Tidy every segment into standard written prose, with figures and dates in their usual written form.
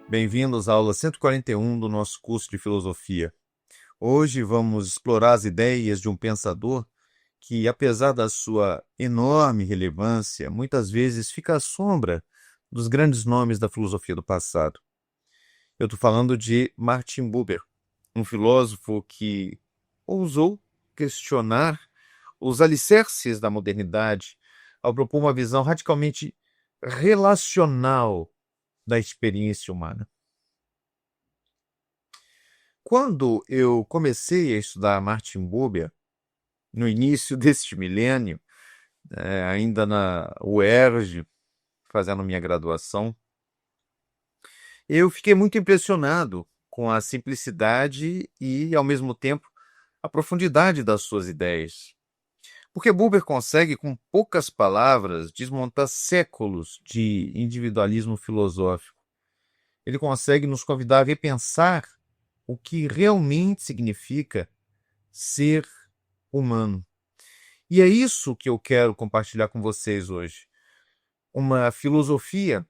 Bem-vindos à aula 141 do nosso curso de filosofia. Hoje vamos explorar as ideias de um pensador que, apesar da sua enorme relevância, muitas vezes fica à sombra dos grandes nomes da filosofia do passado. Eu estou falando de Martin Buber, um filósofo que ousou questionar os alicerces da modernidade ao propor uma visão radicalmente relacional da experiência humana. Quando eu comecei a estudar Martin Buber, no início deste milênio, ainda na UERJ, fazendo minha graduação, eu fiquei muito impressionado com a simplicidade e, ao mesmo tempo, a profundidade das suas ideias. Porque Buber consegue, com poucas palavras, desmontar séculos de individualismo filosófico. Ele consegue nos convidar a repensar o que realmente significa ser humano. E é isso que eu quero compartilhar com vocês hoje. Uma filosofia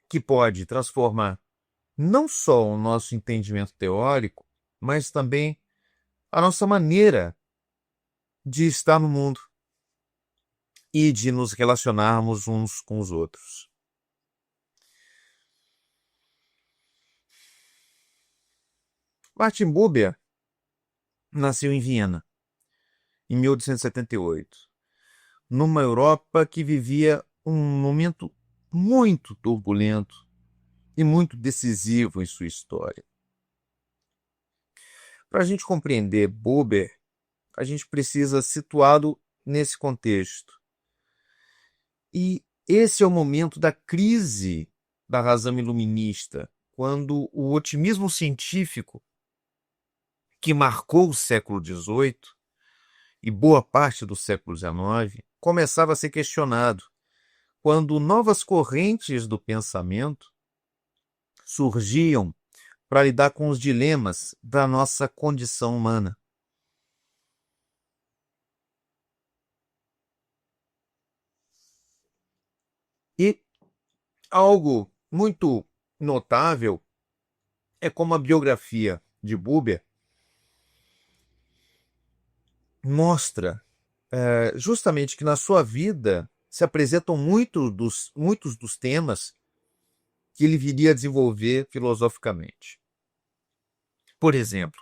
que pode transformar não só o nosso entendimento teórico, mas também a nossa maneira de estar no mundo e de nos relacionarmos uns com os outros. Martin Buber nasceu em Viena, em 1878, numa Europa que vivia um momento muito turbulento e muito decisivo em sua história. Para a gente compreender Buber, a gente precisa situá-lo nesse contexto. E esse é o momento da crise da razão iluminista, quando o otimismo científico que marcou o século XVIII e boa parte do século XIX começava a ser questionado, quando novas correntes do pensamento surgiam para lidar com os dilemas da nossa condição humana. E algo muito notável é como a biografia de Buber mostra justamente que na sua vida se apresentam muitos dos temas que ele viria a desenvolver filosoficamente. Por exemplo,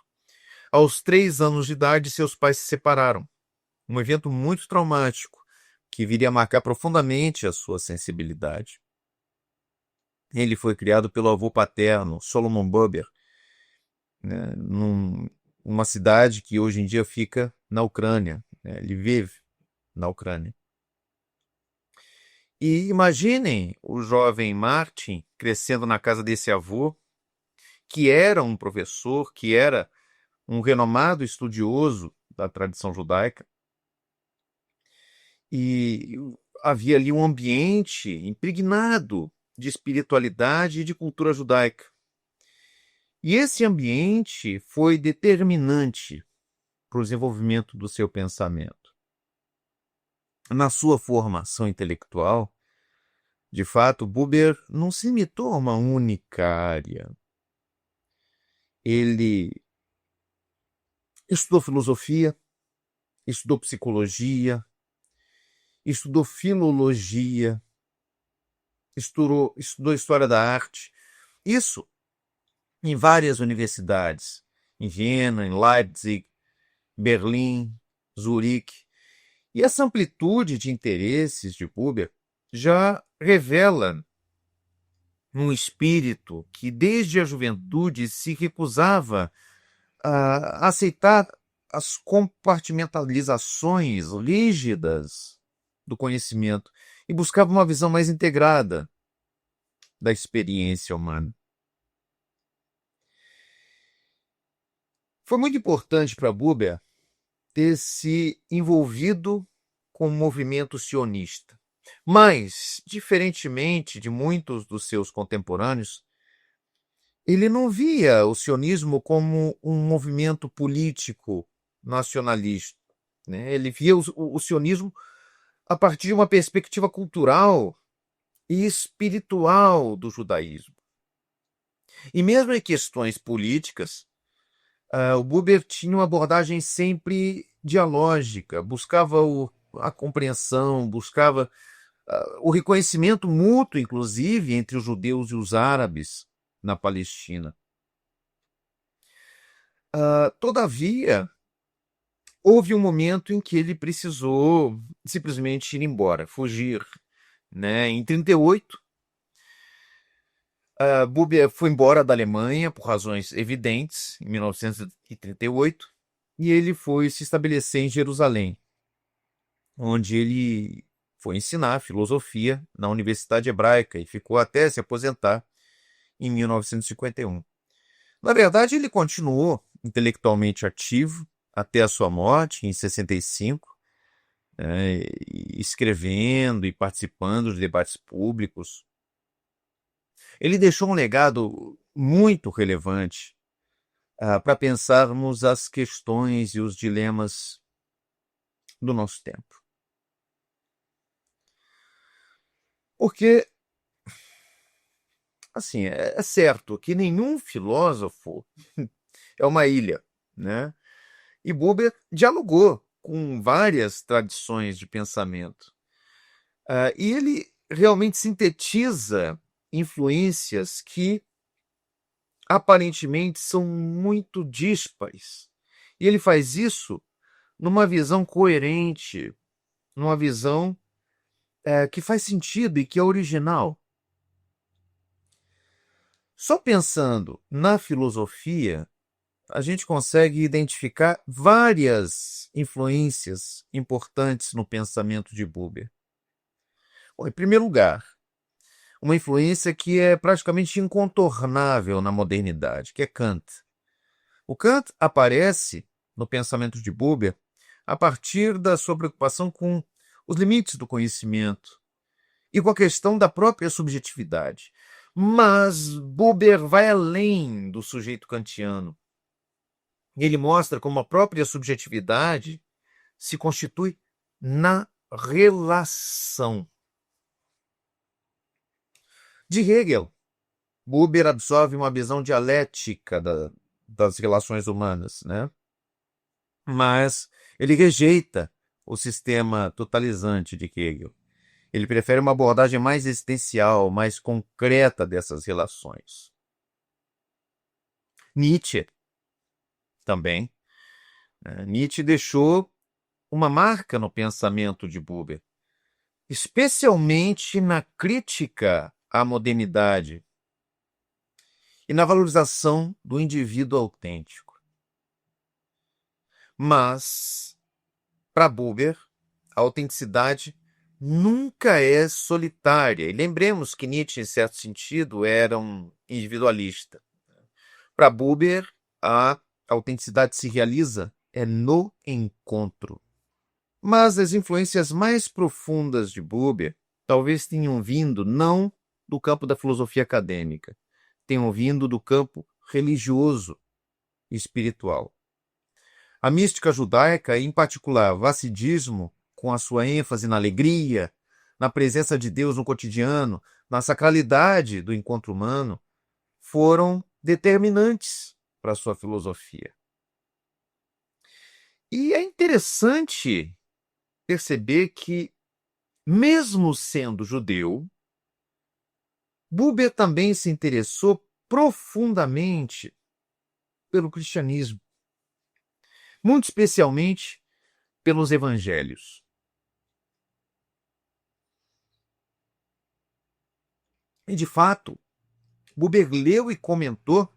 aos 3 anos de idade, seus pais se separaram. Um evento muito traumático que viria a marcar profundamente a sua sensibilidade. Ele foi criado pelo avô paterno, Solomon Buber, né, numa cidade que hoje em dia fica na Ucrânia. Né, ele vive na Ucrânia. E imaginem o jovem Martin crescendo na casa desse avô, que era um professor, que era um renomado estudioso da tradição judaica. E havia ali um ambiente impregnado de espiritualidade e de cultura judaica. E esse ambiente foi determinante para o desenvolvimento do seu pensamento. Na sua formação intelectual, de fato, Buber não se limitou a uma única área. Ele estudou filosofia, estudou psicologia, estudou filologia, estudou história da arte. Isso em várias universidades, em Viena, em Leipzig, Berlim, Zurique. E essa amplitude de interesses de Buber já revela um espírito que desde a juventude se recusava a aceitar as compartimentalizações rígidas do conhecimento e buscava uma visão mais integrada da experiência humana. Foi muito importante para Buber ter se envolvido com o movimento sionista. Mas, diferentemente de muitos dos seus contemporâneos, ele não via o sionismo como um movimento político nacionalista. Né? Ele via o sionismo a partir de uma perspectiva cultural e espiritual do judaísmo. E mesmo em questões políticas, o Buber tinha uma abordagem sempre dialógica, buscava a compreensão, buscava o reconhecimento mútuo, inclusive, entre os judeus e os árabes na Palestina. Todavia, houve um momento em que ele precisou simplesmente ir embora, fugir, né? Em 1938, Buber foi embora da Alemanha por razões evidentes, em 1938, e ele foi se estabelecer em Jerusalém, onde ele foi ensinar filosofia na Universidade Hebraica e ficou até se aposentar em 1951. Na verdade, ele continuou intelectualmente ativo até a sua morte, em 65, né, escrevendo e participando de debates públicos. Ele deixou um legado muito relevante para pensarmos as questões e os dilemas do nosso tempo. Porque, assim, é certo que nenhum filósofo é uma ilha, né? E Buber dialogou com várias tradições de pensamento. E ele realmente sintetiza influências que aparentemente são muito díspares. E ele faz isso numa visão coerente, numa visão que faz sentido e que é original. Só pensando na filosofia, a gente consegue identificar várias influências importantes no pensamento de Buber. Bom, em primeiro lugar, uma influência que é praticamente incontornável na modernidade, que é Kant. O Kant aparece no pensamento de Buber a partir da sua preocupação com os limites do conhecimento e com a questão da própria subjetividade. Mas Buber vai além do sujeito kantiano. Ele mostra como a própria subjetividade se constitui na relação. De Hegel, Buber absorve uma visão dialética das relações humanas, né? Mas ele rejeita o sistema totalizante de Hegel. Ele prefere uma abordagem mais existencial, mais concreta dessas relações. Nietzsche também. Nietzsche deixou uma marca no pensamento de Buber, especialmente na crítica à modernidade e na valorização do indivíduo autêntico. Mas, para Buber, a autenticidade nunca é solitária. E lembremos que Nietzsche, em certo sentido, era um individualista. Para Buber, a autenticidade se realiza no encontro. Mas as influências mais profundas de Buber talvez tenham vindo não do campo da filosofia acadêmica, tenham vindo do campo religioso e espiritual. A mística judaica, em particular o hassidismo, com a sua ênfase na alegria, na presença de Deus no cotidiano, na sacralidade do encontro humano, foram determinantes para a sua filosofia. E é interessante perceber que, mesmo sendo judeu, Buber também se interessou profundamente pelo cristianismo, muito especialmente pelos evangelhos. E, de fato, Buber leu e comentou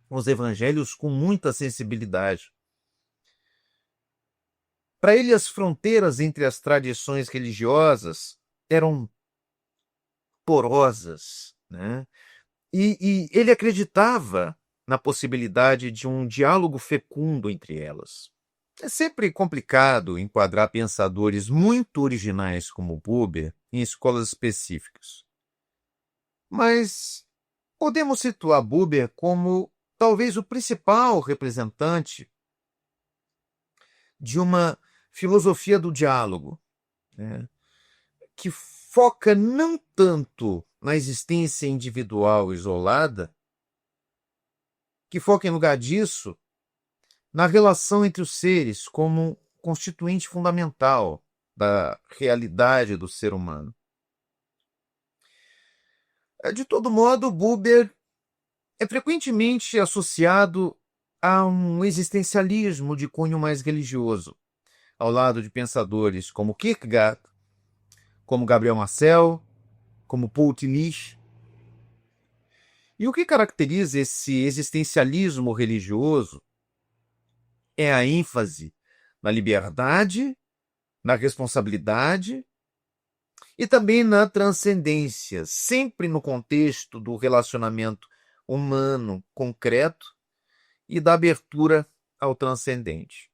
os evangelhos com muita sensibilidade. Para ele, as fronteiras entre as tradições religiosas eram porosas, né? E ele acreditava na possibilidade de um diálogo fecundo entre elas. É sempre complicado enquadrar pensadores muito originais como Buber em escolas específicas. Mas podemos situar Buber como talvez o principal representante de uma filosofia do diálogo, né, que foca não tanto na existência individual isolada, que foca em lugar disso na relação entre os seres como constituinte fundamental da realidade do ser humano. De todo modo, Buber é frequentemente associado a um existencialismo de cunho mais religioso, ao lado de pensadores como Kierkegaard, como Gabriel Marcel, como Paul Tillich. E o que caracteriza esse existencialismo religioso é a ênfase na liberdade, na responsabilidade e também na transcendência, sempre no contexto do relacionamento humano concreto e da abertura ao transcendente.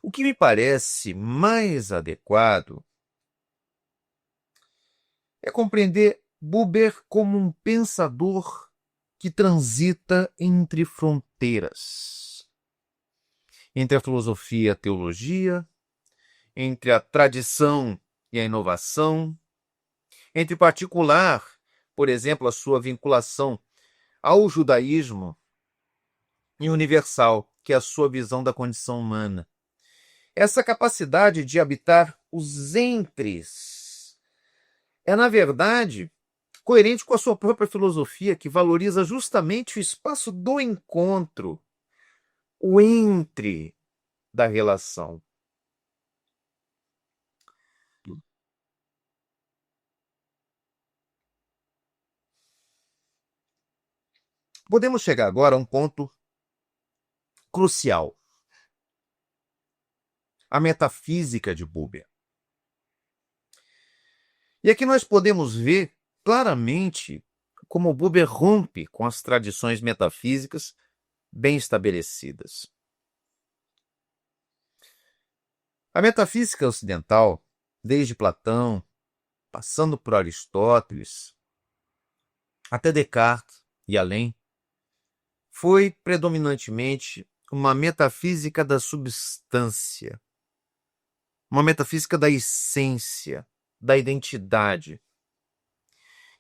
O que me parece mais adequado é compreender Buber como um pensador que transita entre fronteiras, entre a filosofia e a teologia, entre a tradição e a inovação, entre particular, por exemplo, a sua vinculação ao judaísmo e universal, que é a sua visão da condição humana. Essa capacidade de habitar os entres é, na verdade, coerente com a sua própria filosofia, que valoriza justamente o espaço do encontro, o entre da relação. Podemos chegar agora a um ponto crucial: a metafísica de Buber. E aqui nós podemos ver claramente como Buber rompe com as tradições metafísicas bem estabelecidas. A metafísica ocidental, desde Platão, passando por Aristóteles, até Descartes e além, foi predominantemente uma metafísica da substância, uma metafísica da essência, da identidade,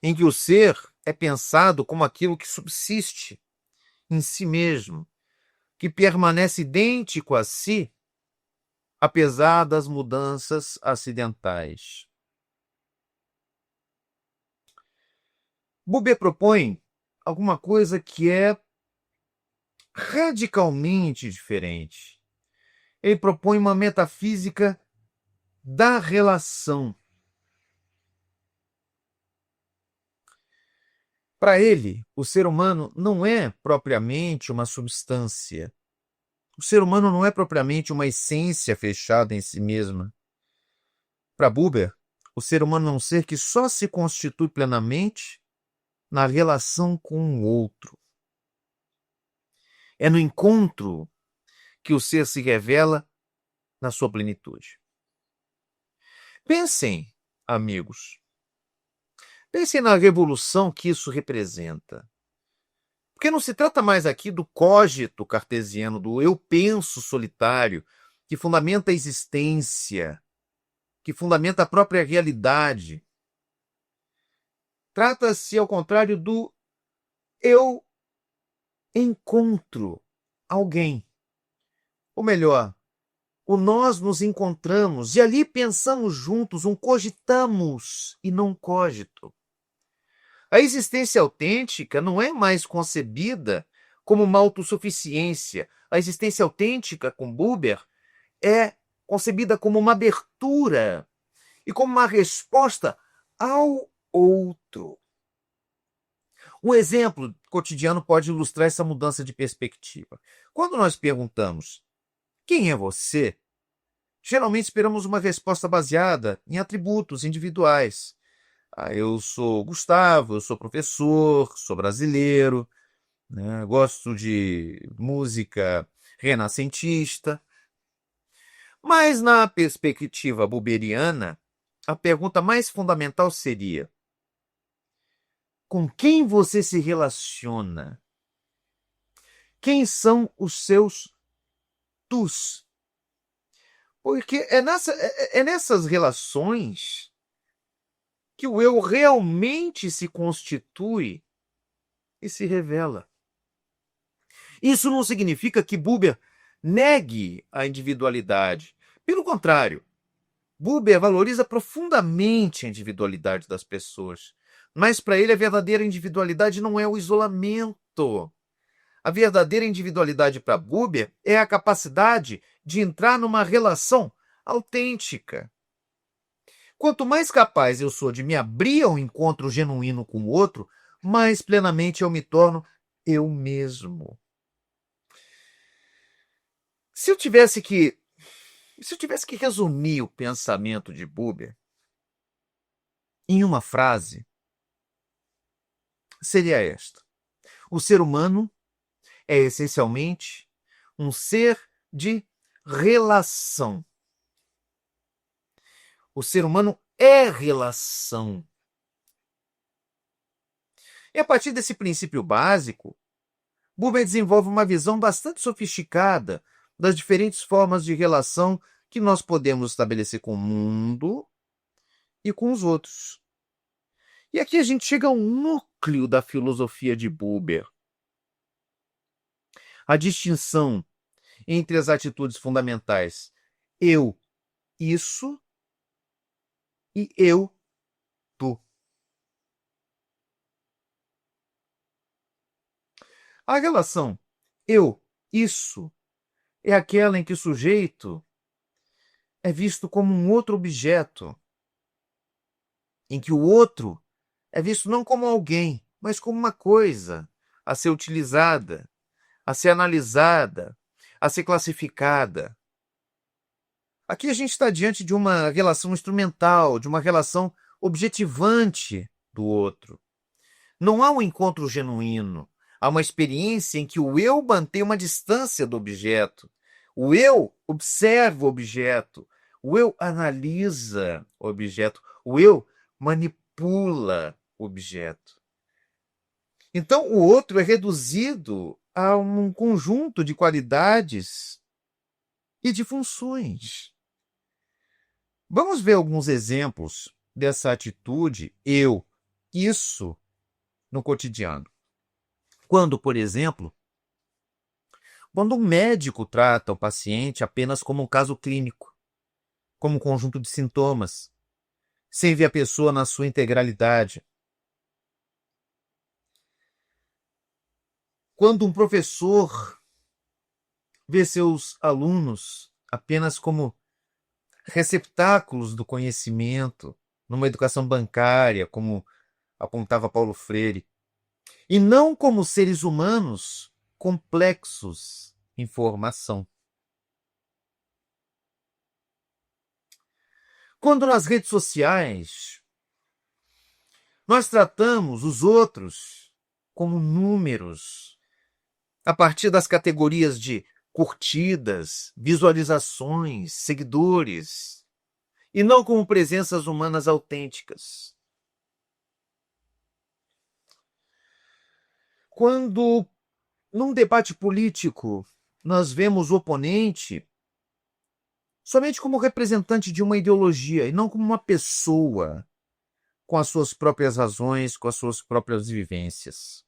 em que o ser é pensado como aquilo que subsiste em si mesmo, que permanece idêntico a si, apesar das mudanças acidentais. Buber propõe alguma coisa que é radicalmente diferente. Ele propõe uma metafísica da relação. Para ele, o ser humano não é propriamente uma substância. O ser humano não é propriamente uma essência fechada em si mesma. Para Buber, o ser humano é um ser que só se constitui plenamente na relação com o outro. É no encontro que o ser se revela na sua plenitude. Pensem, amigos, pensem na revolução que isso representa. Porque não se trata mais aqui do cogito cartesiano, do eu penso solitário, que fundamenta a existência, que fundamenta a própria realidade. Trata-se, ao contrário, do eu encontro alguém. Ou melhor, o nós nos encontramos e ali pensamos juntos, um cogitamos e não cogito. A existência autêntica não é mais concebida como uma autossuficiência. A existência autêntica, com Buber, é concebida como uma abertura e como uma resposta ao outro. Um exemplo cotidiano pode ilustrar essa mudança de perspectiva. Quando nós perguntamos quem é você, geralmente esperamos uma resposta baseada em atributos individuais. Eu sou Gustavo, eu sou professor, sou brasileiro, né, gosto de música renascentista. Mas na perspectiva buberiana, a pergunta mais fundamental seria: com quem você se relaciona? Quem são os seus tus? Porque é nessas relações que o eu realmente se constitui e se revela. Isso não significa que Buber negue a individualidade. Pelo contrário, Buber valoriza profundamente a individualidade das pessoas. Mas para ele a verdadeira individualidade não é o isolamento. A verdadeira individualidade para Buber é a capacidade de entrar numa relação autêntica. Quanto mais capaz eu sou de me abrir ao encontro genuíno com o outro, mais plenamente eu me torno eu mesmo. Se eu tivesse que resumir o pensamento de Buber em uma frase, seria esta: o ser humano é essencialmente um ser de relação. O ser humano é relação. E a partir desse princípio básico, Buber desenvolve uma visão bastante sofisticada das diferentes formas de relação que nós podemos estabelecer com o mundo e com os outros. E aqui a gente chega ao núcleo da filosofia de Buber. A distinção entre as atitudes fundamentais eu, isso, e eu, tu. A relação eu, isso, é aquela em que o sujeito é visto como um outro objeto, em que o outro é visto não como alguém, mas como uma coisa a ser utilizada, a ser analisada, a ser classificada. Aqui a gente está diante de uma relação instrumental, de uma relação objetivante do outro. Não há um encontro genuíno. Há uma experiência em que o eu mantém uma distância do objeto. O eu observa o objeto. O eu analisa o objeto. O eu manipula o objeto. Então, o outro é reduzido a um conjunto de qualidades e de funções. Vamos ver alguns exemplos dessa atitude eu, isso, no cotidiano. Quando, por exemplo, quando um médico trata o paciente apenas como um caso clínico, como um conjunto de sintomas, sem ver a pessoa na sua integralidade. Quando um professor vê seus alunos apenas como receptáculos do conhecimento, numa educação bancária, como apontava Paulo Freire, e não como seres humanos complexos em formação. Quando nas redes sociais nós tratamos os outros como números, a partir das categorias de curtidas, visualizações, seguidores, e não como presenças humanas autênticas. Quando, num debate político, nós vemos o oponente somente como representante de uma ideologia e não como uma pessoa com as suas próprias razões, com as suas próprias vivências.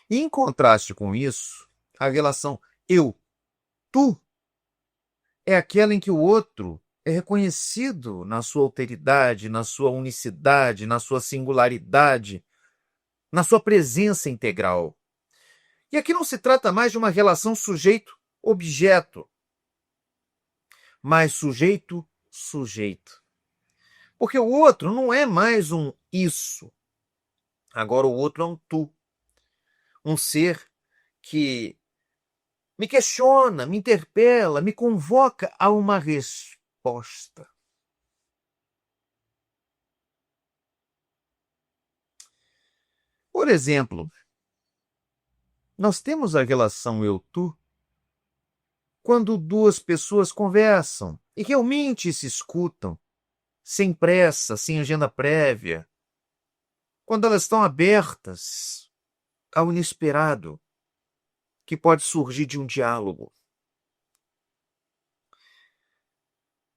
E, em contraste com isso, a relação eu-tu é aquela em que o outro é reconhecido na sua alteridade, na sua unicidade, na sua singularidade, na sua presença integral. E aqui não se trata mais de uma relação sujeito-objeto, mas sujeito-sujeito. Porque o outro não é mais um isso. Agora o outro é um tu. Um ser que me questiona, me interpela, me convoca a uma resposta. Por exemplo, nós temos a relação eu-tu quando duas pessoas conversam e realmente se escutam, sem pressa, sem agenda prévia, quando elas estão abertas ao inesperado que pode surgir de um diálogo.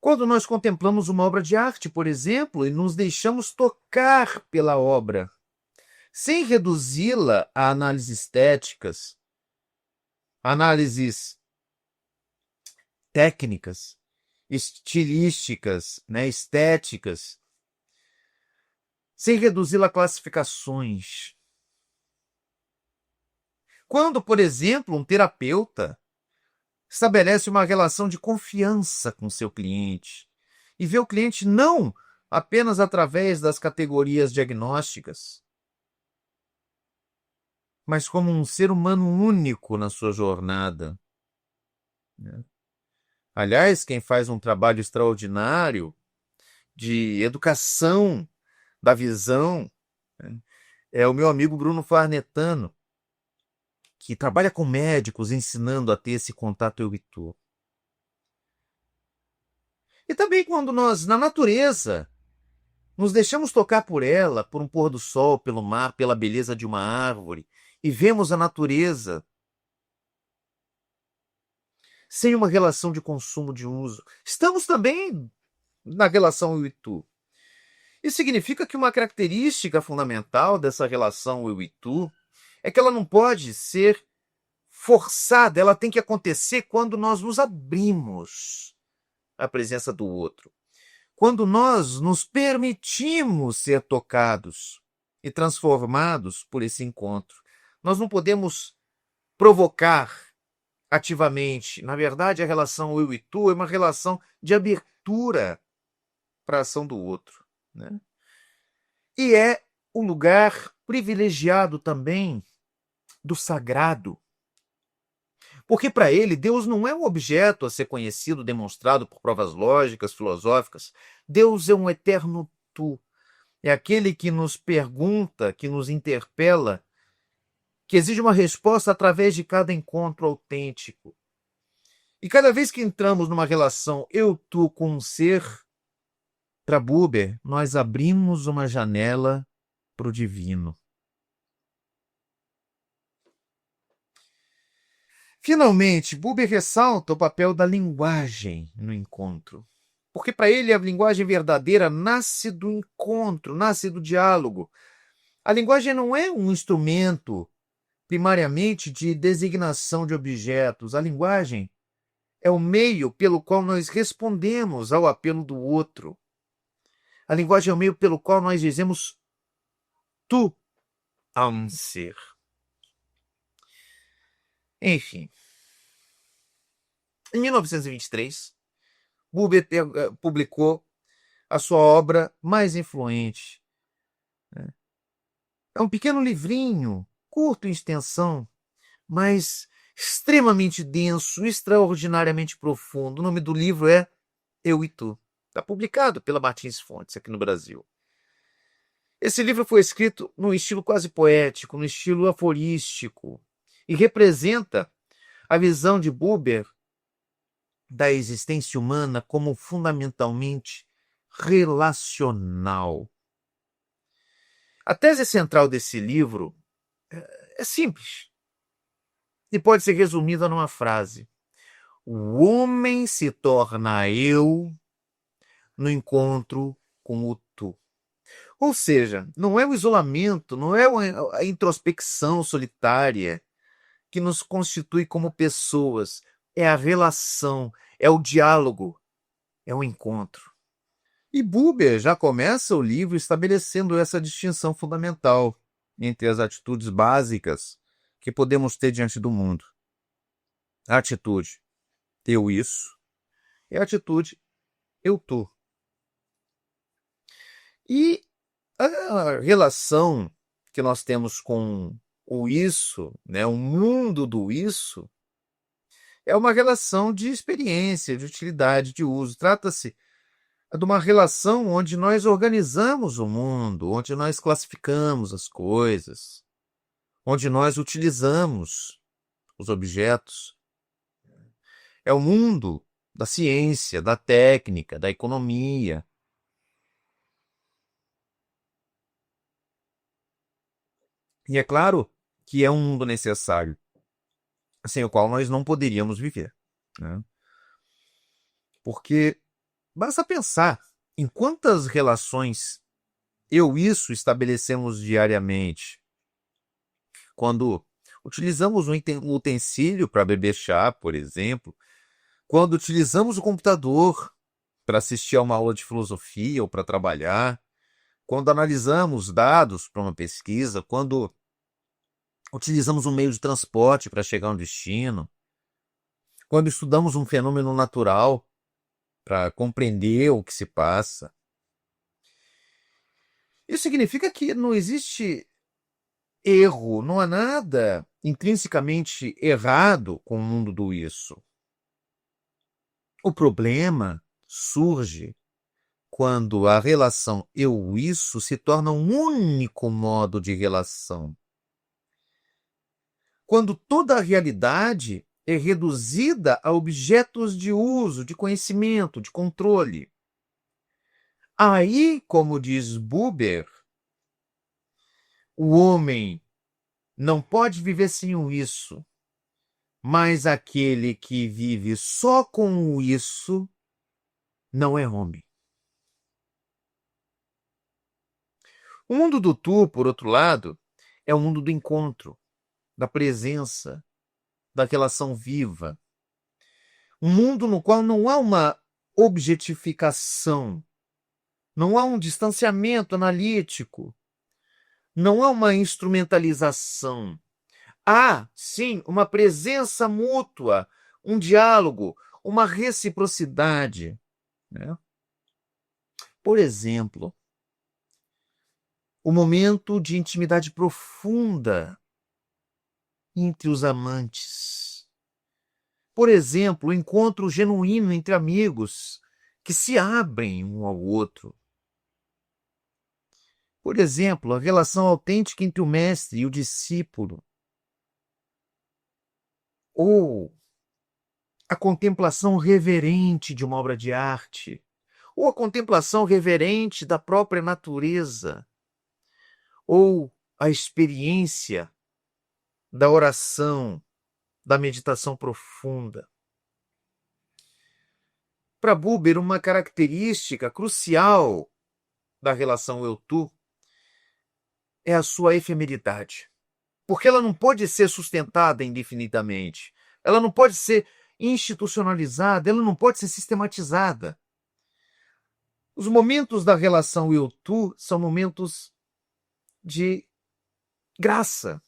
Quando nós contemplamos uma obra de arte, por exemplo, e nos deixamos tocar pela obra, sem reduzi-la a análises estéticas, análises técnicas, estilísticas, né, estéticas, sem reduzi-la a classificações. Quando, por exemplo, um terapeuta estabelece uma relação de confiança com seu cliente e vê o cliente não apenas através das categorias diagnósticas, mas como um ser humano único na sua jornada, né? Aliás, quem faz um trabalho extraordinário de educação da visão, né, é o meu amigo Bruno Farnetano, que trabalha com médicos ensinando a ter esse contato eu e tu. E também quando nós, na natureza, nos deixamos tocar por ela, por um pôr do sol, pelo mar, pela beleza de uma árvore, e vemos a natureza sem uma relação de consumo de uso. Estamos também na relação eu e tu. Isso significa que uma característica fundamental dessa relação eu e tu é que ela não pode ser forçada, ela tem que acontecer quando nós nos abrimos à presença do outro. Quando nós nos permitimos ser tocados e transformados por esse encontro. Nós não podemos provocar ativamente. Na verdade, a relação eu e tu é uma relação de abertura para a ação do outro, né? E é um lugar privilegiado também do sagrado. Porque para ele, Deus não é um objeto a ser conhecido, demonstrado por provas lógicas, filosóficas. Deus é um eterno tu. É aquele que nos pergunta, que nos interpela, que exige uma resposta através de cada encontro autêntico. E cada vez que entramos numa relação eu-tu com um ser, para Buber, nós abrimos uma janela para o divino. Finalmente, Buber ressalta o papel da linguagem no encontro. Porque para ele a linguagem verdadeira nasce do encontro, nasce do diálogo. A linguagem não é um instrumento primariamente de designação de objetos. A linguagem é o meio pelo qual nós respondemos ao apelo do outro. A linguagem é o meio pelo qual nós dizemos tu a um ser. Enfim, em 1923, Buber publicou a sua obra mais influente. É um pequeno livrinho, curto em extensão, mas extremamente denso, extraordinariamente profundo. O nome do livro é Eu e Tu. Está publicado pela Martins Fontes aqui no Brasil. Esse livro foi escrito num estilo quase poético, num estilo aforístico, e representa a visão de Buber da existência humana como fundamentalmente relacional. A tese central desse livro é simples e pode ser resumida numa frase: o homem se torna eu no encontro com o tu. Ou seja, não é o isolamento, não é a introspecção solitária que nos constitui como pessoas, é a relação, é o diálogo, é o encontro. E Buber já começa o livro estabelecendo essa distinção fundamental entre as atitudes básicas que podemos ter diante do mundo. A atitude eu isso e a atitude eu tu. E a relação que nós temos com o isso, né, o mundo do isso, é uma relação de experiência, de utilidade, de uso. Trata-se de uma relação onde nós organizamos o mundo, onde nós classificamos as coisas, onde nós utilizamos os objetos. É o mundo da ciência, da técnica, da economia. E é claro que é um mundo necessário, sem o qual nós não poderíamos viver, né? Porque basta pensar em quantas relações eu isso estabelecemos diariamente. quando utilizamos um utensílio para beber chá, por exemplo, quando utilizamos o computador para assistir a uma aula de filosofia ou para trabalhar, quando analisamos dados para uma pesquisa, quando utilizamos um meio de transporte para chegar a um destino, quando estudamos um fenômeno natural para compreender o que se passa. Isso significa que não existe erro, não há nada intrinsecamente errado com o mundo do isso. O problema surge quando a relação eu-isso se torna um único modo de relação. Quando toda a realidade é reduzida a objetos de uso, de conhecimento, de controle. Aí, como diz Buber, o homem não pode viver sem o isso, mas aquele que vive só com o isso não é homem. O mundo do tu, por outro lado, é o mundo do encontro, da presença, da relação viva. Um mundo no qual não há uma objetificação, não há um distanciamento analítico, não há uma instrumentalização. Há, sim, uma presença mútua, um diálogo, uma reciprocidade, né? Por exemplo, o momento de intimidade profunda entre os amantes. Por exemplo, o encontro genuíno entre amigos que se abrem um ao outro. Por exemplo, a relação autêntica entre o mestre e o discípulo. Ou a contemplação reverente de uma obra de arte. Ou a contemplação reverente da própria natureza. Ou a experiência da oração, da meditação profunda. Para Buber, uma característica crucial da relação eu-tu é a sua efemeridade. Porque ela não pode ser sustentada indefinidamente. Ela não pode ser institucionalizada, ela não pode ser sistematizada. Os momentos da relação eu-tu são momentos de graça.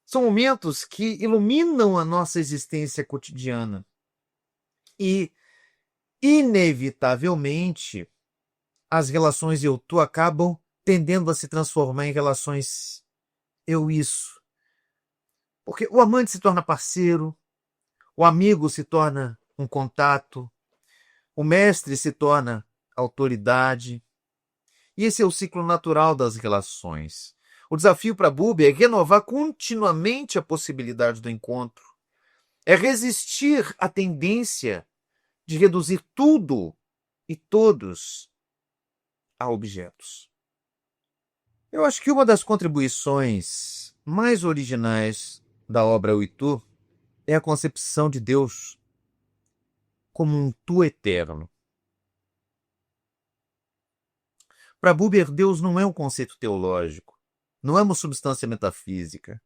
São momentos que iluminam a nossa existência cotidiana. E, inevitavelmente, as relações eu-tu acabam tendendo a se transformar em relações eu-isso. Porque o amante se torna parceiro, o amigo se torna um contato, o mestre se torna autoridade. E esse é o ciclo natural das relações. O desafio para Buber é renovar continuamente a possibilidade do encontro. É resistir à tendência de reduzir tudo e todos a objetos. Eu acho que uma das contribuições mais originais da obra O Tu é a concepção de Deus como um tu eterno. Para Buber, Deus não é um conceito teológico, não é uma substância metafísica,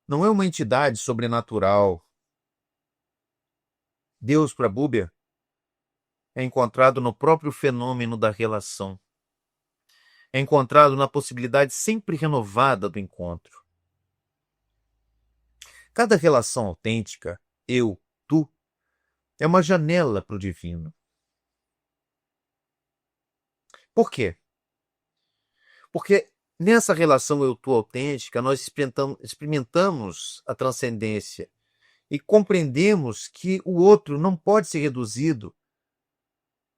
não é uma entidade sobrenatural. Deus, para Buber, é encontrado no próprio fenômeno da relação. É encontrado na possibilidade sempre renovada do encontro. Cada relação autêntica, eu, tu, é uma janela para o divino. Por quê? Porque nessa relação eu-tu autêntica, nós experimentamos a transcendência e compreendemos que o outro não pode ser reduzido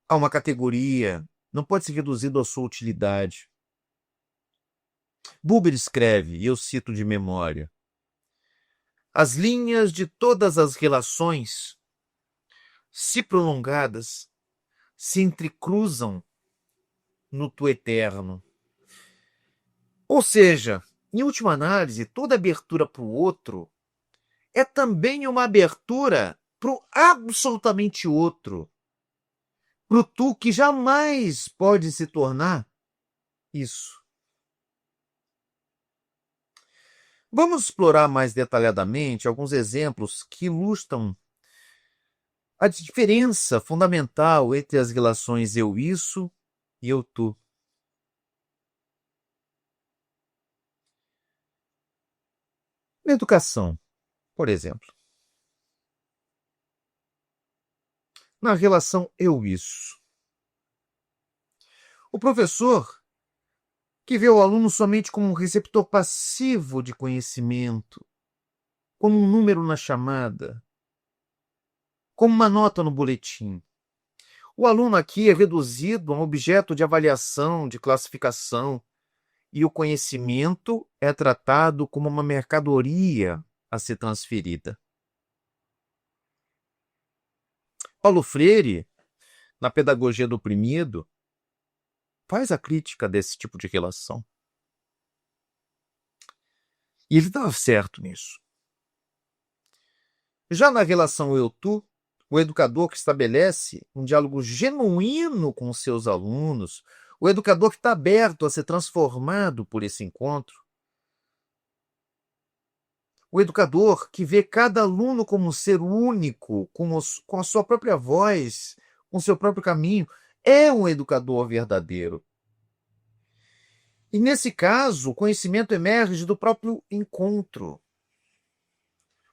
a uma categoria, não pode ser reduzido à sua utilidade. Buber escreve, e eu cito de memória: as linhas de todas as relações, se prolongadas, se entrecruzam no tu eterno. Ou seja, em última análise, toda abertura para o outro é também uma abertura para o absolutamente outro, para o tu que jamais pode se tornar isso. Vamos explorar mais detalhadamente alguns exemplos que ilustram a diferença fundamental entre as relações eu-isso e eu-tu. Na educação, por exemplo, na relação eu-isso, o professor que vê o aluno somente como um receptor passivo de conhecimento, como um número na chamada, como uma nota no boletim. O aluno aqui é reduzido a um objeto de avaliação, de classificação, e o conhecimento é tratado como uma mercadoria a ser transferida. Paulo Freire, na Pedagogia do Oprimido, faz a crítica desse tipo de relação. E ele estava certo nisso. Já na relação eu-tu, o educador que estabelece um diálogo genuíno com os seus alunos, o educador que está aberto a ser transformado por esse encontro, o educador que vê cada aluno como um ser único, com a sua própria voz, com o seu próprio caminho, é um educador verdadeiro. E nesse caso, o conhecimento emerge do próprio encontro.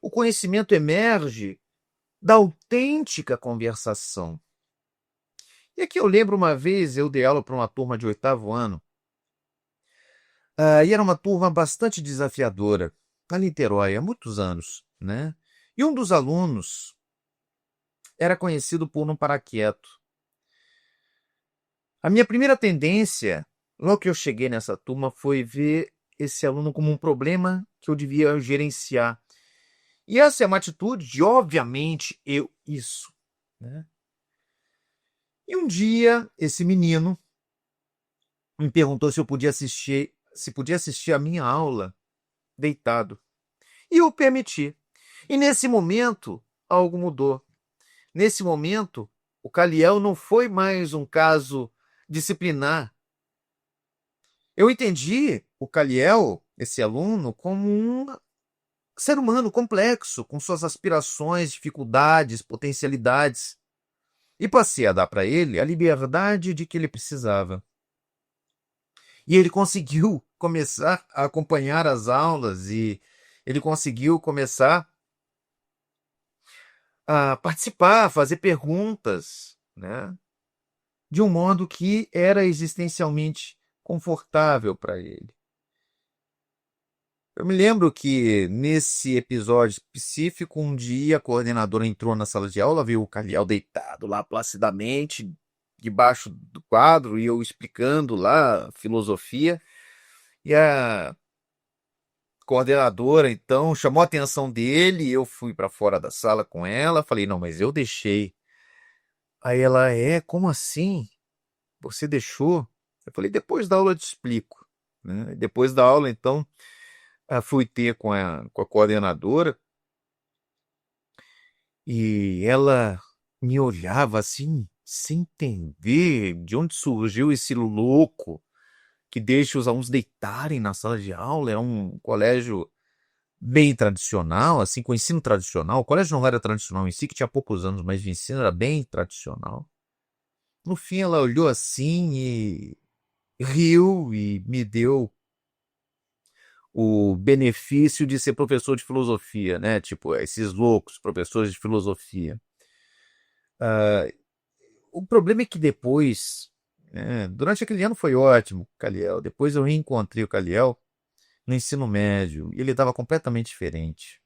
O conhecimento emerge da autêntica conversação. E aqui eu lembro uma vez, eu dei aula para uma turma de 8º ano, e era uma turma bastante desafiadora, na Niterói, há muitos anos, né? E um dos alunos era conhecido por não parar quieto. A minha primeira tendência, logo que eu cheguei nessa turma, foi ver esse aluno como um problema que eu devia gerenciar. E essa é uma atitude de, obviamente, isso, né? E um dia, esse menino me perguntou se podia assistir a minha aula deitado. E eu permiti. E nesse momento, algo mudou. Nesse momento, o Caliel não foi mais um caso disciplinar. Eu entendi o Caliel, esse aluno, como um ser humano complexo, com suas aspirações, dificuldades, potencialidades. E passei a dar para ele a liberdade de que ele precisava. E ele conseguiu começar a acompanhar as aulas e ele conseguiu começar a participar, a fazer perguntas, né? De um modo que era existencialmente confortável para ele. Eu me lembro que nesse episódio específico, um dia a coordenadora entrou na sala de aula, viu o Caliel deitado lá placidamente, debaixo do quadro, e eu explicando lá a filosofia. E a coordenadora, então, chamou a atenção dele, eu fui para fora da sala com ela, falei, não, mas eu deixei. Aí ela, como assim? Você deixou? Eu falei, depois da aula eu te explico. Né? Depois da aula, então, fui ter com a coordenadora e ela me olhava assim, sem entender de onde surgiu esse louco que deixa os alunos deitarem na sala de aula. É um colégio bem tradicional, assim, com ensino tradicional. O colégio não era tradicional em si, que tinha poucos anos, mas o ensino era bem tradicional. No fim, ela olhou assim e riu e me deu o benefício de ser professor de filosofia, né? Tipo, esses loucos professores de filosofia. O problema é que depois, né, durante aquele ano foi ótimo, o Caliel. Depois eu reencontrei o Caliel no ensino médio e ele estava completamente diferente.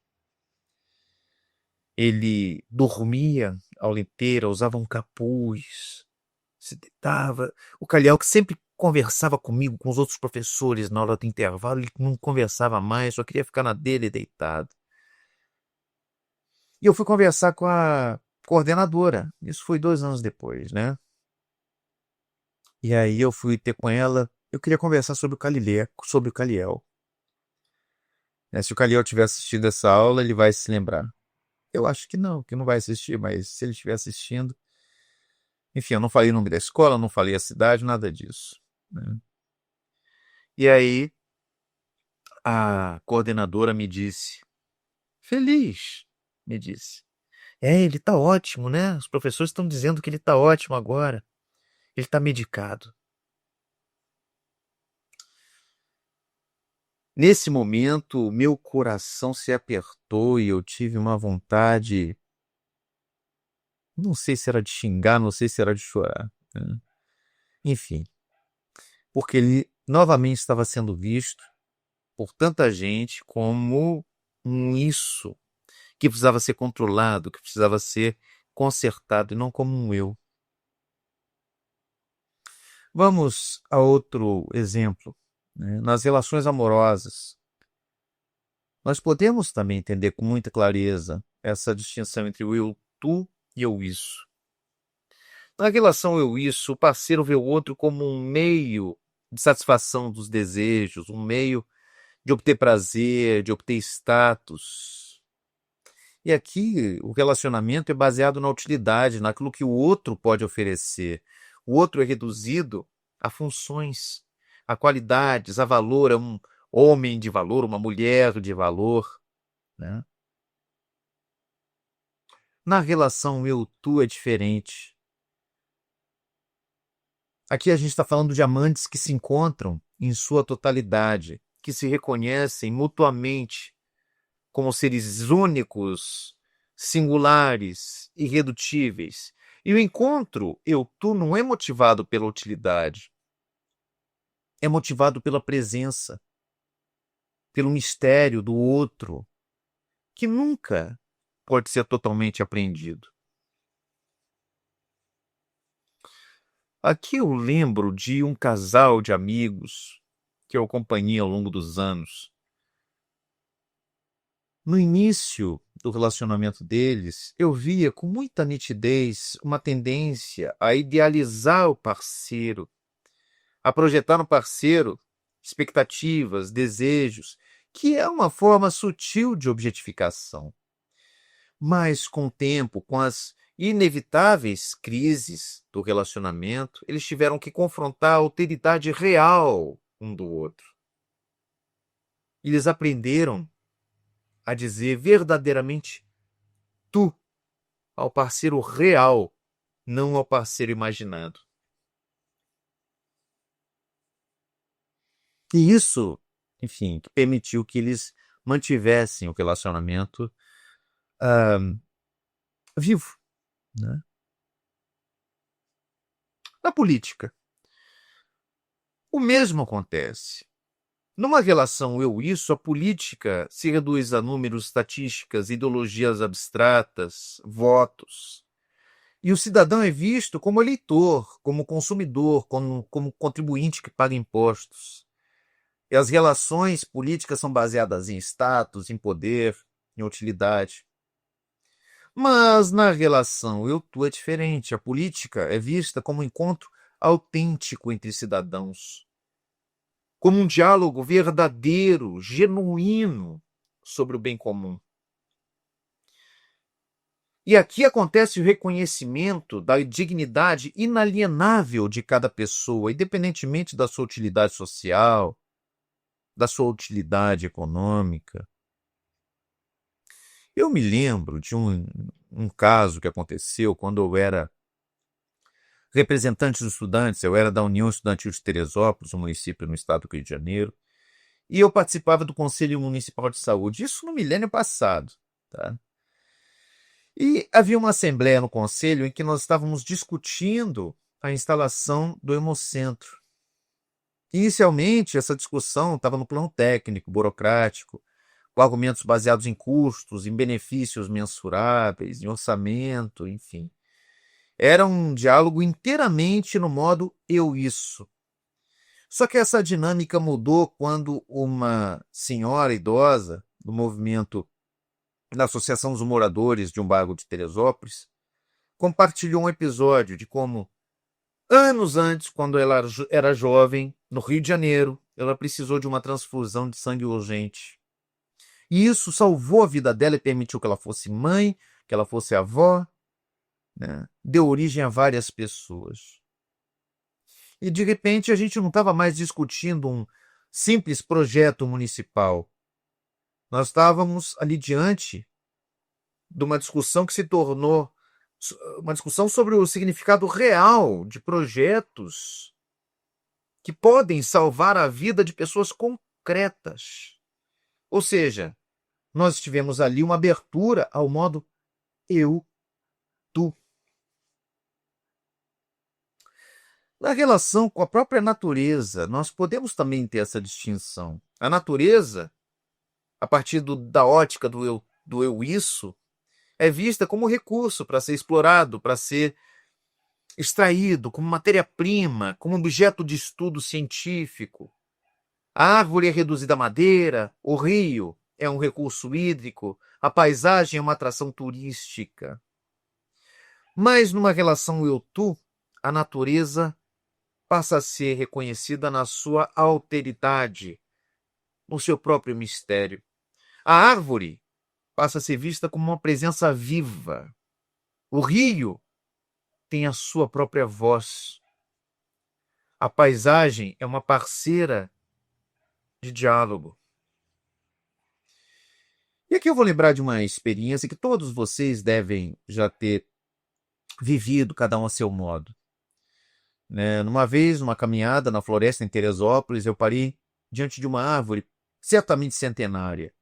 Ele dormia a aula inteira, usava um capuz, se deitava. O Calhau, que sempre conversava comigo, com os outros professores na hora do intervalo, ele não conversava mais, só queria ficar na dele deitado. E eu fui conversar com a coordenadora. Isso foi 2 anos depois, né? E aí eu fui ter com ela. Eu queria conversar sobre o Calileco, sobre o Caliel. Né? Se o Caliel tiver assistido essa aula, ele vai se lembrar. Eu acho que não vai assistir, mas se ele estiver assistindo. Enfim, eu não falei o nome da escola, não falei a cidade, nada disso. Né? E aí A coordenadora me disse, feliz, me disse. Ele tá ótimo, né? Os professores estão dizendo que ele tá ótimo agora. Ele tá medicado. Nesse momento, meu coração se apertou e eu tive uma vontade, não sei se era de xingar, não sei se era de chorar, né? Enfim, porque ele novamente estava sendo visto por tanta gente como isso que precisava ser controlado, que precisava ser consertado e não como um eu. Vamos a outro exemplo, né? Nas relações amorosas. Nós podemos também entender com muita clareza essa distinção entre o eu tu e eu isso. Na relação eu isso, o parceiro vê o outro como um meio de satisfação dos desejos, um meio de obter prazer, de obter status. E aqui o relacionamento é baseado na utilidade, naquilo que o outro pode oferecer. O outro é reduzido a funções, a qualidades, a valor, é um homem de valor, uma mulher de valor, né? Na relação eu-tu é diferente. Aqui a gente está falando de amantes que se encontram em sua totalidade, que se reconhecem mutuamente como seres únicos, singulares, irredutíveis. E o encontro eu-tu não é motivado pela utilidade, é motivado pela presença, pelo mistério do outro, que nunca pode ser totalmente apreendido. Aqui eu lembro de um casal de amigos que eu acompanhei ao longo dos anos. No início do relacionamento deles, eu via com muita nitidez uma tendência a idealizar o parceiro, a projetar no parceiro expectativas, desejos, que é uma forma sutil de objetificação. Mas com o tempo, com as inevitáveis crises do relacionamento, eles tiveram que confrontar a alteridade real um do outro. Eles aprenderam a dizer verdadeiramente tu ao parceiro real, não ao parceiro imaginado. E isso, enfim, que permitiu que eles mantivessem o relacionamento vivo, né? Na política, o mesmo acontece. Numa relação eu-isso, a política se reduz a números, estatísticas, ideologias abstratas, votos. E o cidadão é visto como eleitor, como consumidor, como contribuinte que paga impostos. E as relações políticas são baseadas em status, em poder, em utilidade. Mas na relação eu-tu é diferente. A política é vista como um encontro autêntico entre cidadãos, como um diálogo verdadeiro, genuíno sobre o bem comum. E aqui acontece o reconhecimento da dignidade inalienável de cada pessoa, independentemente da sua utilidade social, da sua utilidade econômica. Eu me lembro de um caso que aconteceu quando eu era representante dos estudantes, eu era da União Estudantil de Teresópolis, um município no estado do Rio de Janeiro, e eu participava do Conselho Municipal de Saúde, isso no milênio passado, tá? E havia uma assembleia no conselho em que nós estávamos discutindo a instalação do hemocentro. Inicialmente, essa discussão estava no plano técnico, burocrático, com argumentos baseados em custos, em benefícios mensuráveis, em orçamento, enfim. Era um diálogo inteiramente no modo eu-isso. Só que essa dinâmica mudou quando uma senhora idosa do movimento da Associação dos Moradores de um bairro de Teresópolis compartilhou um episódio de como, anos antes, quando ela era jovem, no Rio de Janeiro, ela precisou de uma transfusão de sangue urgente. E isso salvou a vida dela e permitiu que ela fosse mãe, que ela fosse avó, né? Deu origem a várias pessoas. E, de repente, a gente não estava mais discutindo um simples projeto municipal. Nós estávamos ali diante de uma discussão que se tornou uma discussão sobre o significado real de projetos que podem salvar a vida de pessoas concretas. Ou seja, nós tivemos ali uma abertura ao modo eu, tu. Na relação com a própria natureza, nós podemos também ter essa distinção. A natureza, a partir da ótica do eu isso, é vista como recurso para ser explorado, para ser extraído, como matéria-prima, como objeto de estudo científico. A árvore é reduzida a madeira, o rio é um recurso hídrico, a paisagem é uma atração turística. Mas numa relação eu-tu, a natureza passa a ser reconhecida na sua alteridade, no seu próprio mistério. A árvore passa a ser vista como uma presença viva. O rio tem a sua própria voz. A paisagem é uma parceira de diálogo. E aqui eu vou lembrar de uma experiência que todos vocês devem já ter vivido, cada um a seu modo. Numa vez, numa caminhada na floresta em Teresópolis, eu parei diante de uma árvore certamente centenária.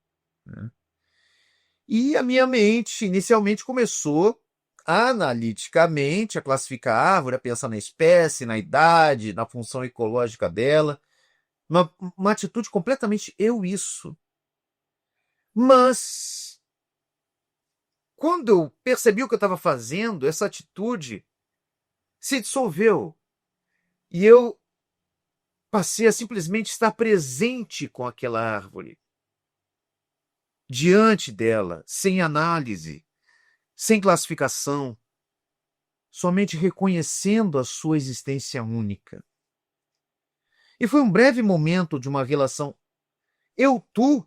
E a minha mente inicialmente começou analiticamente a classificar a árvore, a pensar na espécie, na idade, na função ecológica dela. Uma atitude completamente eu-isso. Mas, quando eu percebi o que eu estava fazendo, essa atitude se dissolveu. E eu passei a simplesmente estar presente com aquela árvore. Diante dela, sem análise, sem classificação, somente reconhecendo a sua existência única. E foi um breve momento de uma relação eu-tu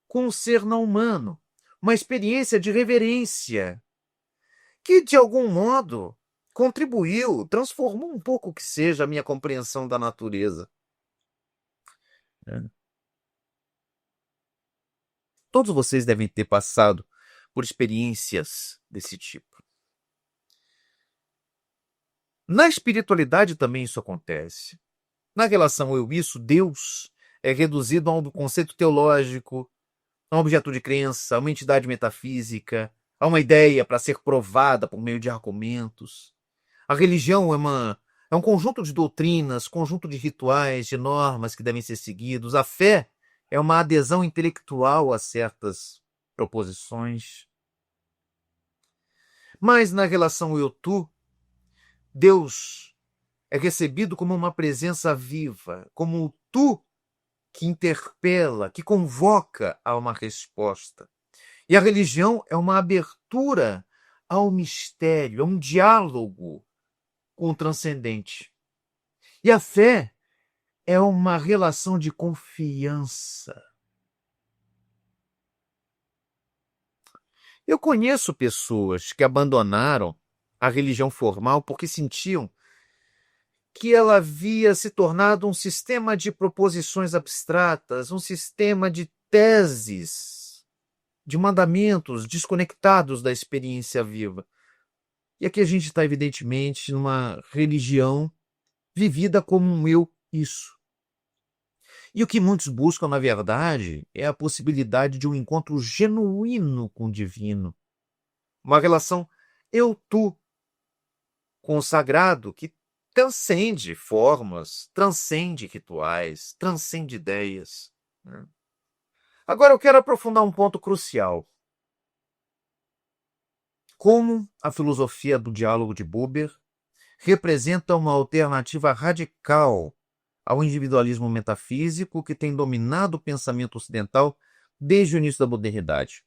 com um ser não humano, uma experiência de reverência, que de algum modo contribuiu, transformou um pouco que seja a minha compreensão da natureza. Todos vocês devem ter passado por experiências desse tipo. Na espiritualidade também isso acontece. Na relação eu-isso, Deus é reduzido a um conceito teológico, a um objeto de crença, a uma entidade metafísica, a uma ideia para ser provada por meio de argumentos. A religião é um conjunto de doutrinas, conjunto de rituais, de normas que devem ser seguidos. A fé é uma adesão intelectual a certas proposições. Mas na relação eu-tu, Deus é recebido como uma presença viva, como o tu que interpela, que convoca a uma resposta. E a religião é uma abertura ao mistério, a um diálogo com o transcendente. E a fé é uma relação de confiança. Eu conheço pessoas que abandonaram a religião formal porque sentiam que ela havia se tornado um sistema de proposições abstratas, um sistema de teses, de mandamentos desconectados da experiência viva. E aqui a gente está, evidentemente, numa religião vivida como um eu-isso. E o que muitos buscam, na verdade, é a possibilidade de um encontro genuíno com o divino. Uma relação eu-tu com o sagrado que transcende formas, transcende rituais, transcende ideias. Agora eu quero aprofundar um ponto crucial. Como a filosofia do diálogo de Buber representa uma alternativa radical ao individualismo metafísico que tem dominado o pensamento ocidental desde o início da modernidade.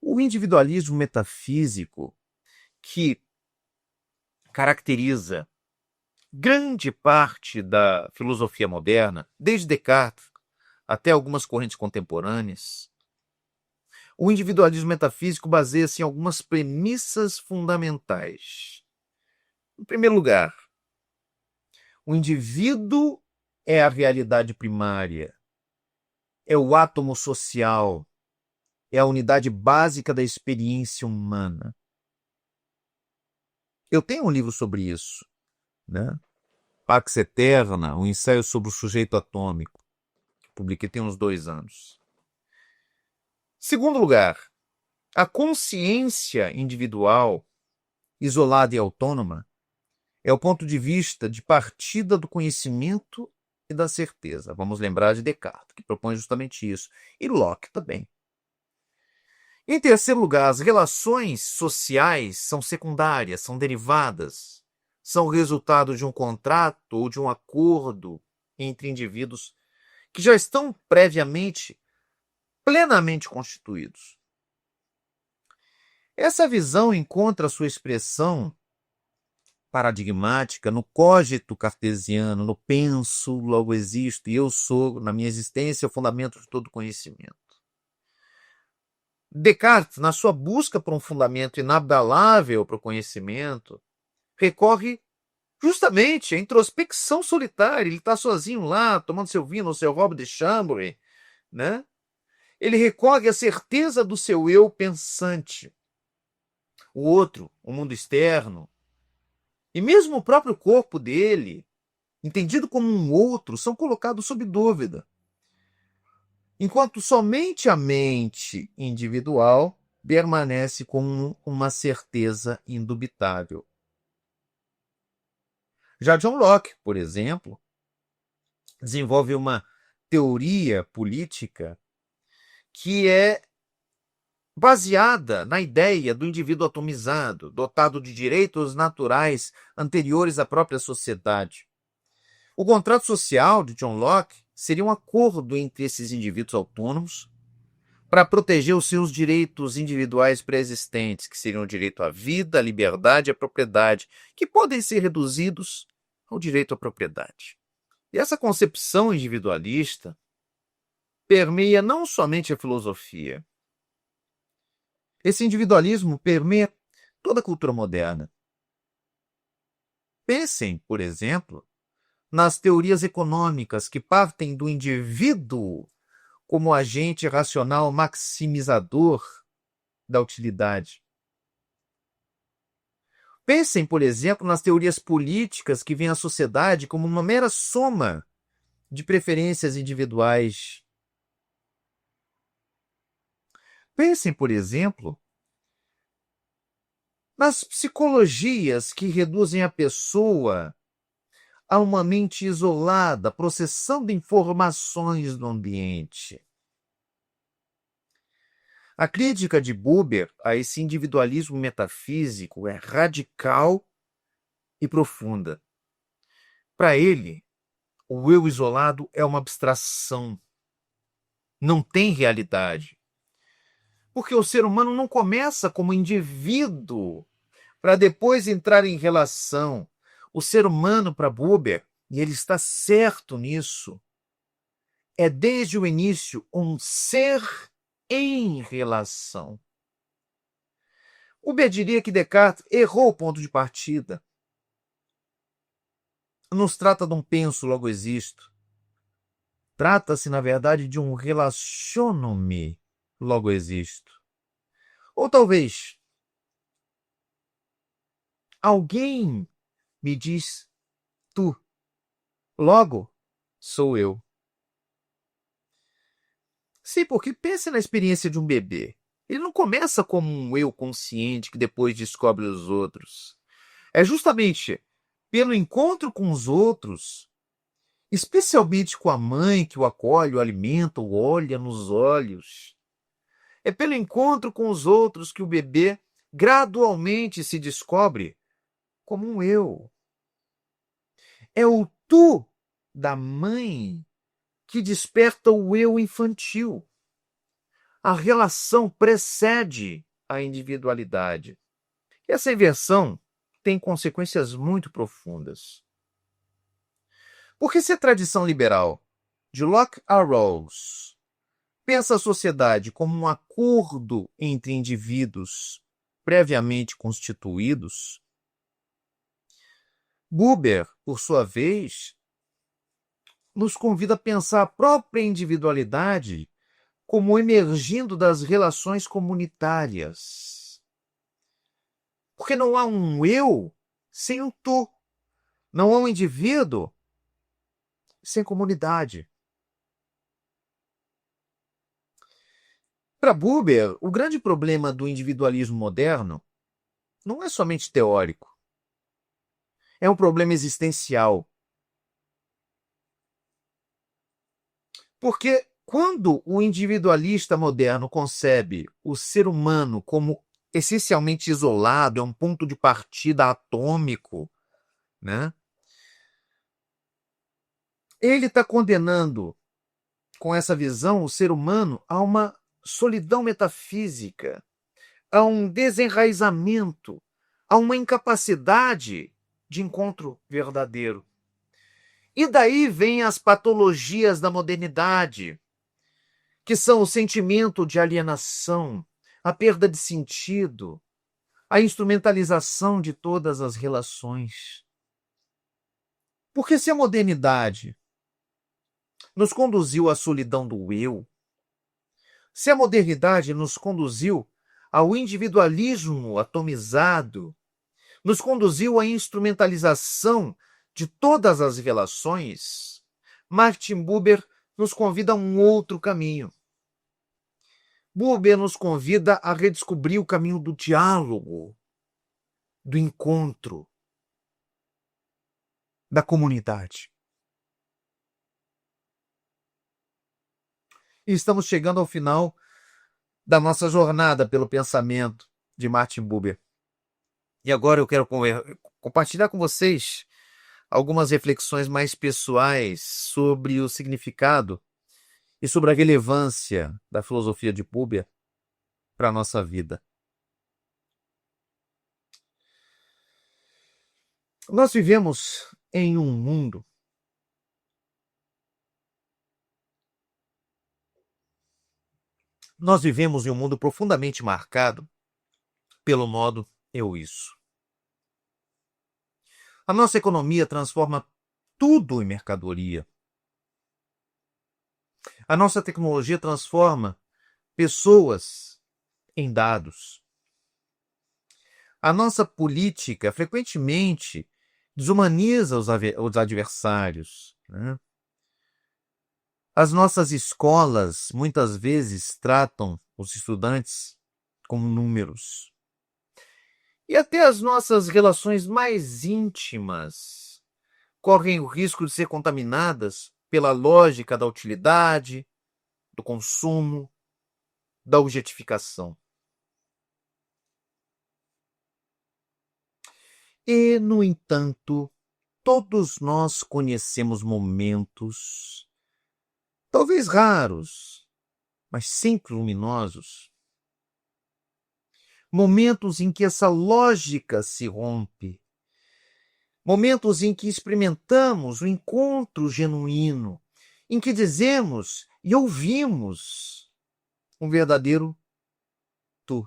O individualismo metafísico, que caracteriza grande parte da filosofia moderna, desde Descartes até algumas correntes contemporâneas, o individualismo metafísico baseia-se em algumas premissas fundamentais. Em primeiro lugar, o indivíduo é a realidade primária, é o átomo social, é a unidade básica da experiência humana. Eu tenho um livro sobre isso, né? Pax Eterna, um ensaio sobre o sujeito atômico, que publiquei tem uns 2 anos. Segundo lugar, a consciência individual, isolada e autônoma, é o ponto de vista de partida do conhecimento e da certeza. Vamos lembrar de Descartes, que propõe justamente isso. E Locke também. Em terceiro lugar, as relações sociais são secundárias, são derivadas, são resultado de um contrato ou de um acordo entre indivíduos que já estão previamente, plenamente constituídos. Essa visão encontra sua expressão paradigmática no cogito cartesiano, no penso, logo existo, e eu sou, na minha existência, o fundamento de todo conhecimento. Descartes, na sua busca por um fundamento inabalável para o conhecimento, recorre justamente à introspecção solitária. Ele está sozinho lá, tomando seu vinho no seu robe de chambre, né? Ele recorre à certeza do seu eu pensante. O outro, o mundo externo, e mesmo o próprio corpo dele, entendido como um outro, são colocados sob dúvida. Enquanto somente a mente individual permanece com uma certeza indubitável. Já John Locke, por exemplo, desenvolve uma teoria política que é baseada na ideia do indivíduo atomizado, dotado de direitos naturais anteriores à própria sociedade. O contrato social de John Locke seria um acordo entre esses indivíduos autônomos para proteger os seus direitos individuais pré-existentes, que seriam o direito à vida, à liberdade e à propriedade, que podem ser reduzidos ao direito à propriedade. E essa concepção individualista permeia não somente a filosofia. Esse individualismo permeia toda a cultura moderna. Pensem, por exemplo, nas teorias econômicas que partem do indivíduo como agente racional maximizador da utilidade. Pensem, por exemplo, nas teorias políticas que veem a sociedade como uma mera soma de preferências individuais. Pensem, por exemplo, nas psicologias que reduzem a pessoa a uma mente isolada, processando informações do ambiente. A crítica de Buber a esse individualismo metafísico é radical e profunda. Para ele, o eu isolado é uma abstração, não tem realidade. Porque o ser humano não começa como indivíduo para depois entrar em relação. O ser humano, para Buber, e ele está certo nisso, é desde o início um ser em relação. Buber diria que Descartes errou o ponto de partida. Não se trata de um penso, logo existo. Trata-se, na verdade, de um relaciono-me, logo existo. Ou talvez alguém me diz tu, logo sou eu. Sim, porque pense na experiência de um bebê. Ele não começa como um eu consciente que depois descobre os outros. É justamente pelo encontro com os outros, especialmente com a mãe que o acolhe, o alimenta, o olha nos olhos. É pelo encontro com os outros que o bebê gradualmente se descobre como um eu. É o tu da mãe que desperta o eu infantil. A relação precede a individualidade. Essa inversão tem consequências muito profundas. Porque se a tradição liberal, de Locke a Rawls, pensa a sociedade como um acordo entre indivíduos previamente constituídos, Buber, por sua vez, nos convida a pensar a própria individualidade como emergindo das relações comunitárias. Porque não há um eu sem um tu. Não há um indivíduo sem comunidade. Para Buber, o grande problema do individualismo moderno não é somente teórico, é um problema existencial. Porque quando o individualista moderno concebe o ser humano como essencialmente isolado, é um ponto de partida atômico, né? Ele está condenando, com essa visão, o ser humano a uma solidão metafísica, a um desenraizamento, a uma incapacidade de encontro verdadeiro. E daí vêm as patologias da modernidade, que são o sentimento de alienação, a perda de sentido, a instrumentalização de todas as relações. Porque se a modernidade nos conduziu à solidão do eu, se a modernidade nos conduziu ao individualismo atomizado, nos conduziu à instrumentalização de todas as relações, Martin Buber nos convida a um outro caminho. Buber nos convida a redescobrir o caminho do diálogo, do encontro, da comunidade. E estamos chegando ao final da nossa jornada pelo pensamento de Martin Buber. E agora eu quero compartilhar com vocês algumas reflexões mais pessoais sobre o significado e sobre a relevância da filosofia de Buber para a nossa vida. Nós vivemos em um mundo profundamente marcado pelo modo eu-isso. A nossa economia transforma tudo em mercadoria. A nossa tecnologia transforma pessoas em dados. A nossa política frequentemente desumaniza os adversários, né? As nossas escolas muitas vezes tratam os estudantes como números. E até as nossas relações mais íntimas correm o risco de ser contaminadas pela lógica da utilidade, do consumo, da objetificação. E, no entanto, todos nós conhecemos momentos, talvez raros, mas sempre luminosos, momentos em que essa lógica se rompe, momentos em que experimentamos o encontro genuíno, em que dizemos e ouvimos um verdadeiro tu.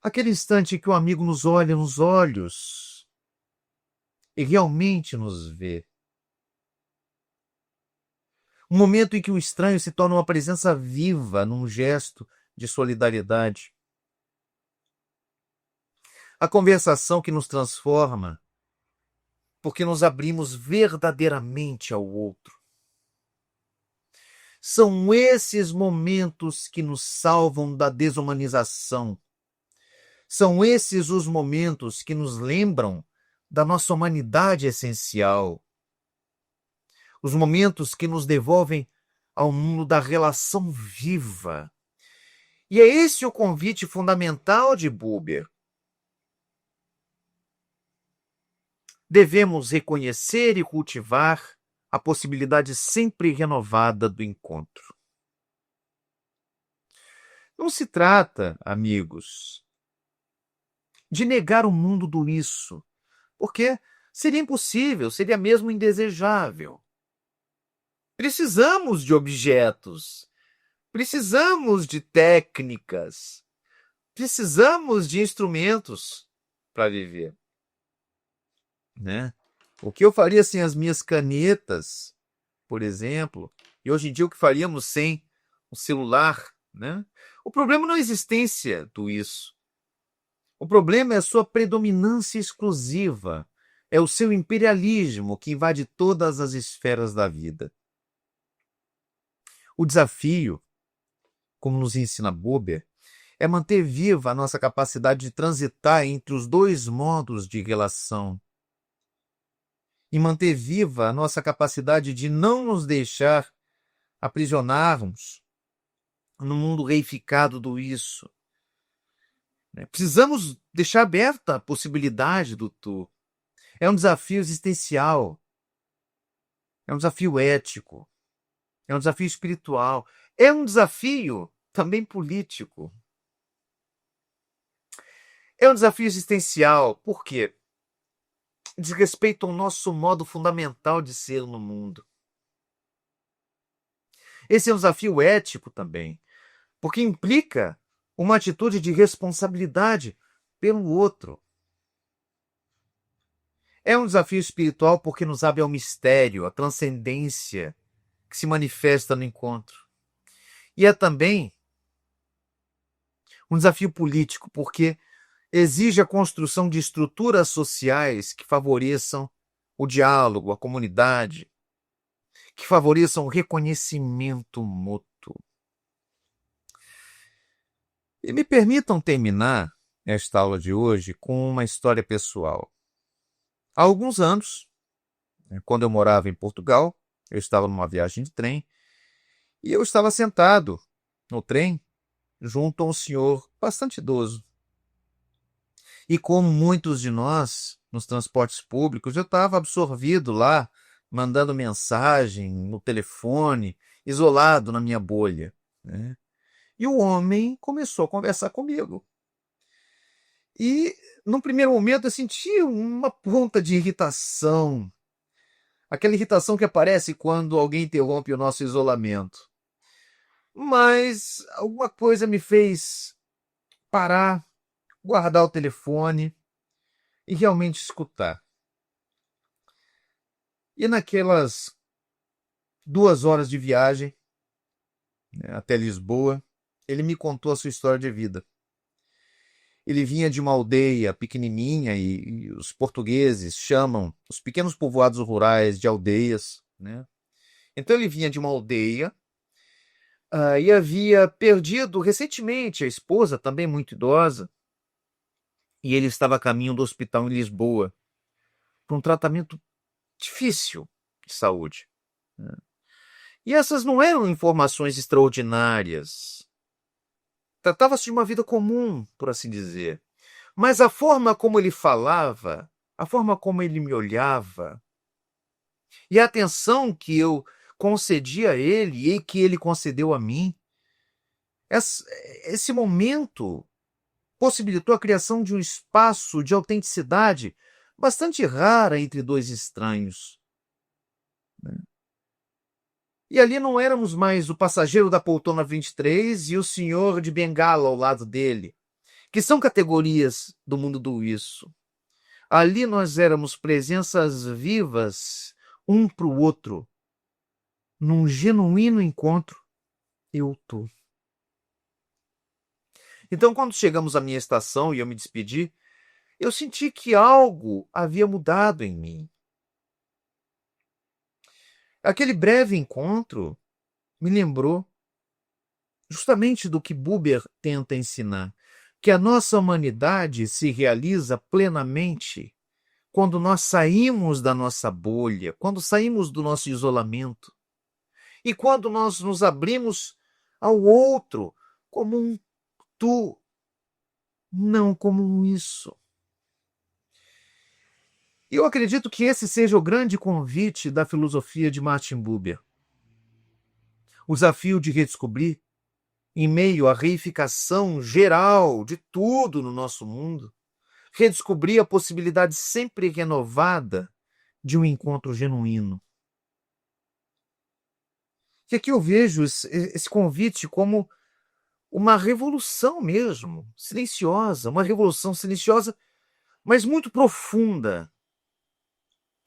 Aquele instante em que o amigo nos olha nos olhos e realmente nos vê. Um momento em que o estranho se torna uma presença viva num gesto de solidariedade. A conversação que nos transforma porque nos abrimos verdadeiramente ao outro. São esses momentos que nos salvam da desumanização. São esses os momentos que nos lembram da nossa humanidade essencial. Os momentos que nos devolvem ao mundo da relação viva. E é esse o convite fundamental de Buber. Devemos reconhecer e cultivar a possibilidade sempre renovada do encontro. Não se trata, amigos, de negar o mundo do isso, porque seria impossível, seria mesmo indesejável. Precisamos de objetos, precisamos de técnicas, precisamos de instrumentos para viver, né? O que eu faria sem as minhas canetas, por exemplo, e hoje em dia o que faríamos sem o celular, né? O problema não é a existência do isso. O problema é a sua predominância exclusiva, é o seu imperialismo que invade todas as esferas da vida. O desafio, como nos ensina Buber, é manter viva a nossa capacidade de transitar entre os dois modos de relação e manter viva a nossa capacidade de não nos deixar aprisionarmos no mundo reificado do isso. Precisamos deixar aberta a possibilidade do tu. É um desafio existencial, é um desafio ético, é um desafio espiritual, é um desafio também político. É um desafio existencial, por quê? Diz respeito ao nosso modo fundamental de ser no mundo. Esse é um desafio ético também, porque implica uma atitude de responsabilidade pelo outro. É um desafio espiritual porque nos abre ao mistério, à transcendência que se manifesta no encontro. E é também um desafio político porque exige a construção de estruturas sociais que favoreçam o diálogo, a comunidade, que favoreçam o reconhecimento mútuo. E me permitam terminar esta aula de hoje com uma história pessoal. Há alguns anos, quando eu morava em Portugal, eu estava numa viagem de trem e eu estava sentado no trem junto a um senhor bastante idoso. E como muitos de nós, nos transportes públicos, eu estava absorvido lá, mandando mensagem no telefone, isolado na minha bolha, né? E o homem começou a conversar comigo. E, num primeiro momento, eu senti uma ponta de irritação. Aquela irritação que aparece quando alguém interrompe o nosso isolamento. Mas alguma coisa me fez parar, guardar o telefone e realmente escutar. E naquelas 2 horas de viagem, né, até Lisboa, ele me contou a sua história de vida. Ele vinha de uma aldeia pequenininha e os portugueses chamam os pequenos povoados rurais de aldeias, né? Então ele vinha de uma aldeia e havia perdido recentemente a esposa, também muito idosa, e ele estava a caminho do hospital em Lisboa para um tratamento difícil de saúde, né? E essas não eram informações extraordinárias. Tratava-se de uma vida comum, por assim dizer. Mas a forma como ele falava, a forma como ele me olhava, e a atenção que eu concedi a ele e que ele concedeu a mim, esse momento possibilitou a criação de um espaço de autenticidade bastante rara entre dois estranhos, né? E ali não éramos mais o passageiro da poltrona 23 e o senhor de bengala ao lado dele, que são categorias do mundo do isso. Ali nós éramos presenças vivas, um para o outro, num genuíno encontro eu-tu. Então, quando chegamos à minha estação e eu me despedi, eu senti que algo havia mudado em mim. Aquele breve encontro me lembrou justamente do que Buber tenta ensinar, que a nossa humanidade se realiza plenamente quando nós saímos da nossa bolha, quando saímos do nosso isolamento e quando nós nos abrimos ao outro como um tu, não como um isso. E eu acredito que esse seja o grande convite da filosofia de Martin Buber. O desafio de redescobrir, em meio à reificação geral de tudo no nosso mundo, redescobrir a possibilidade sempre renovada de um encontro genuíno. E aqui eu vejo esse convite como uma revolução mesmo, silenciosa, uma revolução silenciosa, mas muito profunda.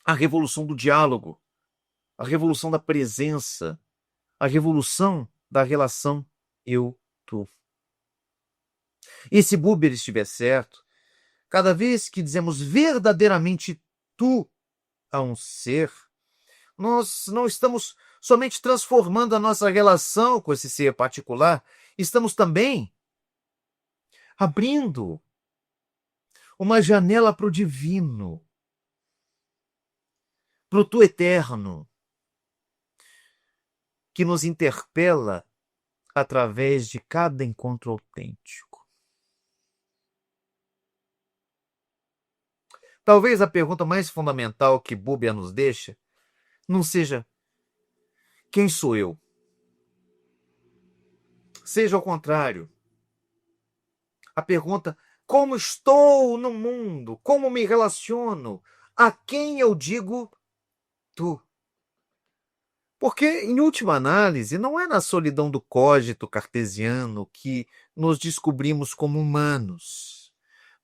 a revolução do diálogo, a revolução da presença, a revolução da relação eu-tu. E se Buber estiver certo, cada vez que dizemos verdadeiramente tu a um ser, nós não estamos somente transformando a nossa relação com esse ser particular, estamos também abrindo uma janela para o divino, para o tu eterno, que nos interpela através de cada encontro autêntico. Talvez a pergunta mais fundamental que Buber nos deixa não seja quem sou eu? Seja ao contrário. A pergunta como estou no mundo? Como me relaciono? A quem eu digo tu? Porque, em última análise, não é na solidão do cogito cartesiano que nos descobrimos como humanos.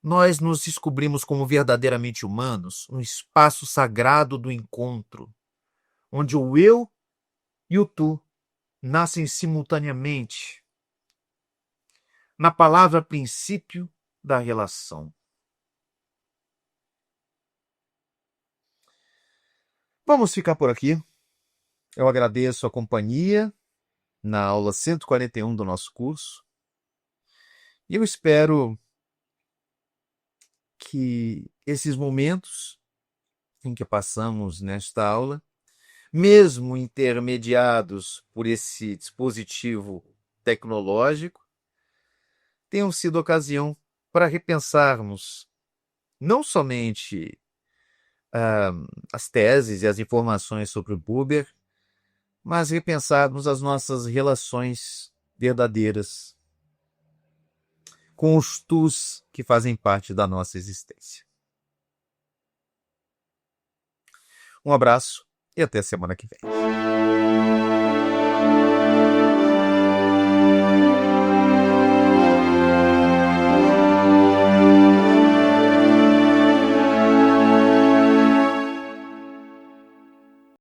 Nós nos descobrimos como verdadeiramente humanos no espaço sagrado do encontro, onde o eu e o tu nascem simultaneamente, na palavra princípio da relação. Vamos ficar por aqui. Eu agradeço a companhia na aula 141 do nosso curso. E eu espero que esses momentos em que passamos nesta aula, mesmo intermediados por esse dispositivo tecnológico, tenham sido ocasião para repensarmos não somente as teses e as informações sobre o Buber, mas repensarmos as nossas relações verdadeiras com os tus que fazem parte da nossa existência. Um abraço e até semana que vem.